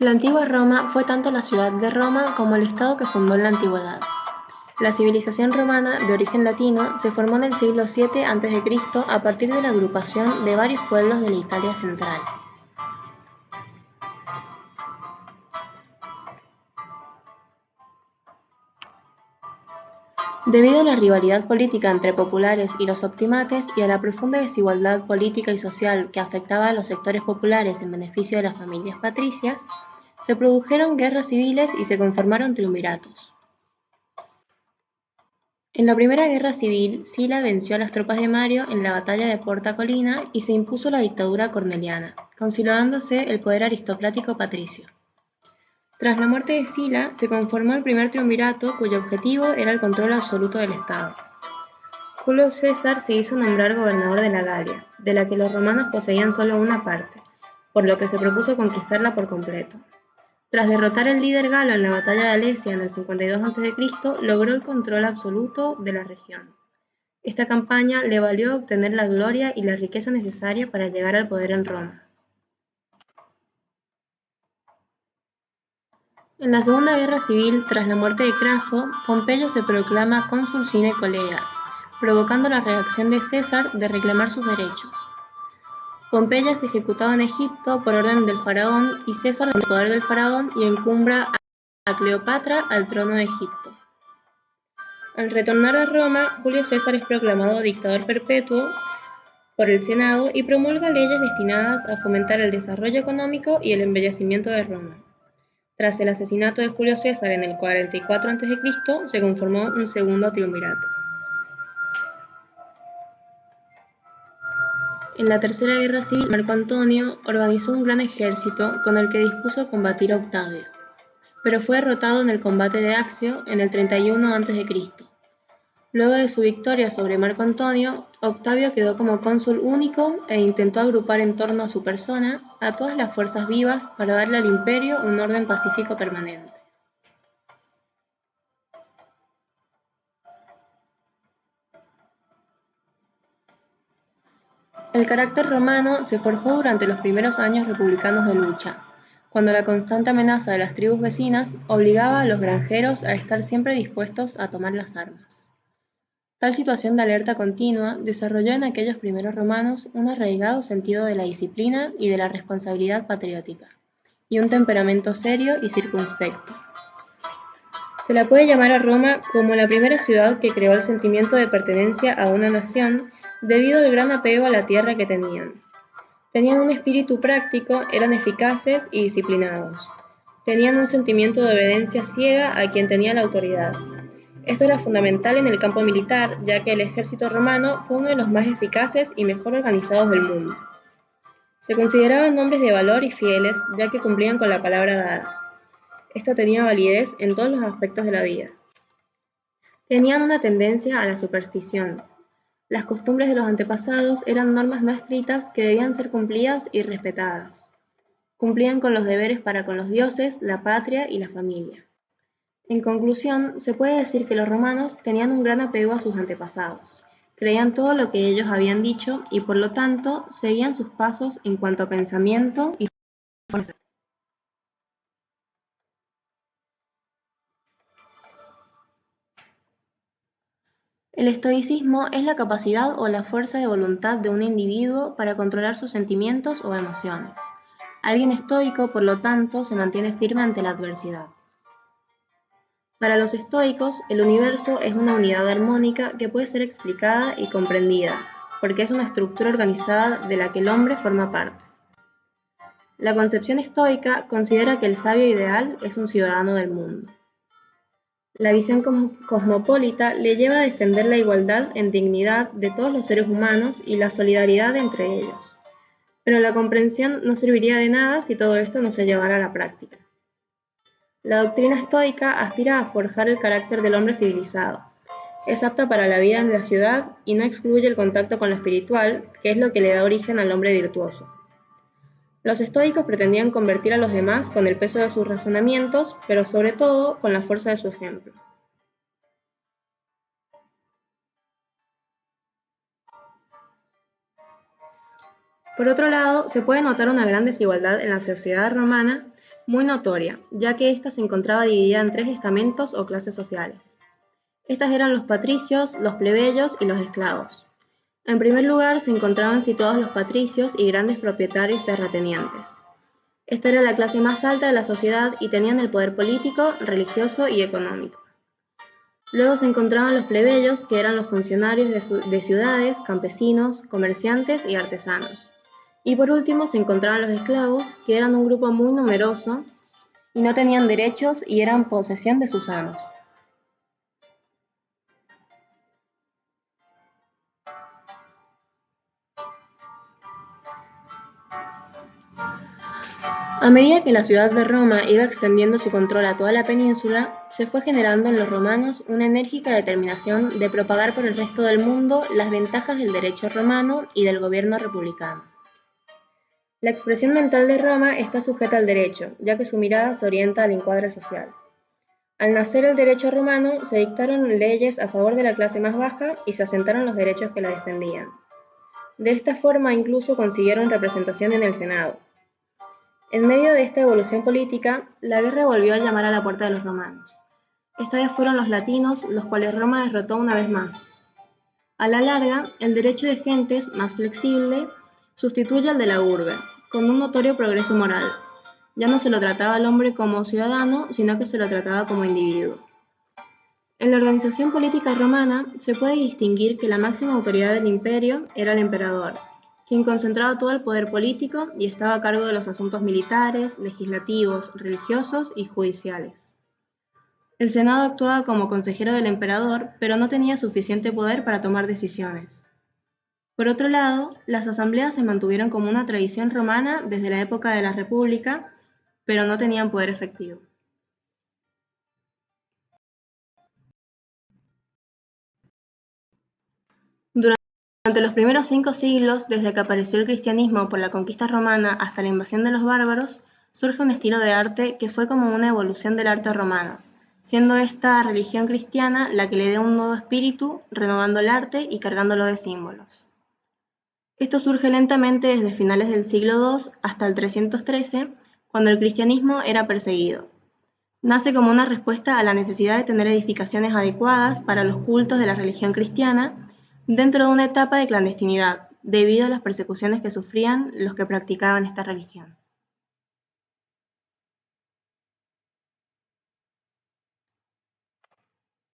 La antigua Roma fue tanto la ciudad de Roma como el estado que fundó en la antigüedad. La civilización romana, de origen latino, se formó en el siglo VII a.C. a partir de la agrupación de varios pueblos de la Italia central. Debido a la rivalidad política entre populares y los optimates y a la profunda desigualdad política y social que afectaba a los sectores populares en beneficio de las familias patricias, se produjeron guerras civiles y se conformaron triunviratos. En la Primera Guerra Civil, Sila venció a las tropas de Mario en la batalla de Porta Colina y se impuso la dictadura corneliana, consolidándose el poder aristocrático patricio. Tras la muerte de Sila, se conformó el primer triunvirato cuyo objetivo era el control absoluto del Estado. Julio César se hizo nombrar gobernador de la Galia, de la que los romanos poseían solo una parte, por lo que se propuso conquistarla por completo. Tras derrotar al líder galo en la batalla de Alesia en el 52 a.C., logró el control absoluto de la región. Esta campaña le valió obtener la gloria y la riqueza necesaria para llegar al poder en Roma. En la Segunda Guerra Civil, tras la muerte de Craso, Pompeyo se proclama cónsul sine collega, provocando la reacción de César de reclamar sus derechos. Pompeyo es ejecutado en Egipto por orden del faraón y César toma el poder del faraón y encumbra a Cleopatra al trono de Egipto. Al retornar a Roma, Julio César es proclamado dictador perpetuo por el Senado y promulga leyes destinadas a fomentar el desarrollo económico y el embellecimiento de Roma. Tras el asesinato de Julio César en el 44 a.C., se conformó un segundo triunvirato. En la Tercera Guerra Civil, Marco Antonio organizó un gran ejército con el que dispuso combatir a Octavio, pero fue derrotado en el combate de Accio en el 31 a.C. Luego de su victoria sobre Marco Antonio, Octavio quedó como cónsul único e intentó agrupar en torno a su persona a todas las fuerzas vivas para darle al imperio un orden pacífico permanente. El carácter romano se forjó durante los primeros años republicanos de lucha, cuando la constante amenaza de las tribus vecinas obligaba a los granjeros a estar siempre dispuestos a tomar las armas. Tal situación de alerta continua desarrolló en aquellos primeros romanos un arraigado sentido de la disciplina y de la responsabilidad patriótica, y un temperamento serio y circunspecto. Se la puede llamar a Roma como la primera ciudad que creó el sentimiento de pertenencia a una nación debido al gran apego a la tierra que tenían. Tenían un espíritu práctico, eran eficaces y disciplinados. Tenían un sentimiento de obediencia ciega a quien tenía la autoridad. Esto era fundamental en el campo militar, ya que el ejército romano fue uno de los más eficaces y mejor organizados del mundo. Se consideraban hombres de valor y fieles, ya que cumplían con la palabra dada. Esto tenía validez en todos los aspectos de la vida. Tenían una tendencia a la superstición. Las costumbres de los antepasados eran normas no escritas que debían ser cumplidas y respetadas. Cumplían con los deberes para con los dioses, la patria y la familia. En conclusión, se puede decir que los romanos tenían un gran apego a sus antepasados, creían todo lo que ellos habían dicho y por lo tanto seguían sus pasos en cuanto a pensamiento y forma. El estoicismo es la capacidad o la fuerza de voluntad de un individuo para controlar sus sentimientos o emociones. Alguien estoico, por lo tanto, se mantiene firme ante la adversidad. Para los estoicos, el universo es una unidad armónica que puede ser explicada y comprendida, porque es una estructura organizada de la que el hombre forma parte. La concepción estoica considera que el sabio ideal es un ciudadano del mundo. La visión cosmopolita le lleva a defender la igualdad en dignidad de todos los seres humanos y la solidaridad entre ellos. Pero la comprensión no serviría de nada si todo esto no se llevara a la práctica. La doctrina estoica aspira a forjar el carácter del hombre civilizado. Es apta para la vida en la ciudad y no excluye el contacto con lo espiritual, que es lo que le da origen al hombre virtuoso. Los estoicos pretendían convertir a los demás con el peso de sus razonamientos, pero sobre todo con la fuerza de su ejemplo. Por otro lado, se puede notar una gran desigualdad en la sociedad romana muy notoria, ya que ésta se encontraba dividida en 3 estamentos o clases sociales. Estas eran los patricios, los plebeyos y los esclavos. En primer lugar se encontraban situados los patricios y grandes propietarios terratenientes. Esta era la clase más alta de la sociedad y tenían el poder político, religioso y económico. Luego se encontraban los plebeyos, que eran los funcionarios de ciudades, campesinos, comerciantes y artesanos. Y por último se encontraban los esclavos, que eran un grupo muy numeroso y no tenían derechos y eran posesión de sus amos. A medida que la ciudad de Roma iba extendiendo su control a toda la península, se fue generando en los romanos una enérgica determinación de propagar por el resto del mundo las ventajas del derecho romano y del gobierno republicano. La expresión mental de Roma está sujeta al derecho, ya que su mirada se orienta al encuadre social. Al nacer el derecho romano, se dictaron leyes a favor de la clase más baja y se asentaron los derechos que la defendían. De esta forma incluso consiguieron representación en el Senado. En medio de esta evolución política, la guerra volvió a llamar a la puerta de los romanos. Esta vez fueron los latinos, los cuales Roma derrotó una vez más. A la larga, el derecho de gentes, más flexible, sustituye al de la urbe, con un notorio progreso moral. Ya no se lo trataba al hombre como ciudadano, sino que se lo trataba como individuo. En la organización política romana se puede distinguir que la máxima autoridad del imperio era el emperador, quien concentraba todo el poder político y estaba a cargo de los asuntos militares, legislativos, religiosos y judiciales. El Senado actuaba como consejero del emperador, pero no tenía suficiente poder para tomar decisiones. Por otro lado, las asambleas se mantuvieron como una tradición romana desde la época de la República, pero no tenían poder efectivo. Durante los primeros 5 siglos, desde que apareció el cristianismo por la conquista romana hasta la invasión de los bárbaros, surge un estilo de arte que fue como una evolución del arte romano, siendo esta religión cristiana la que le da un nuevo espíritu, renovando el arte y cargándolo de símbolos. Esto surge lentamente desde finales del siglo II hasta el 313, cuando el cristianismo era perseguido. Nace como una respuesta a la necesidad de tener edificaciones adecuadas para los cultos de la religión cristiana dentro de una etapa de clandestinidad, debido a las persecuciones que sufrían los que practicaban esta religión.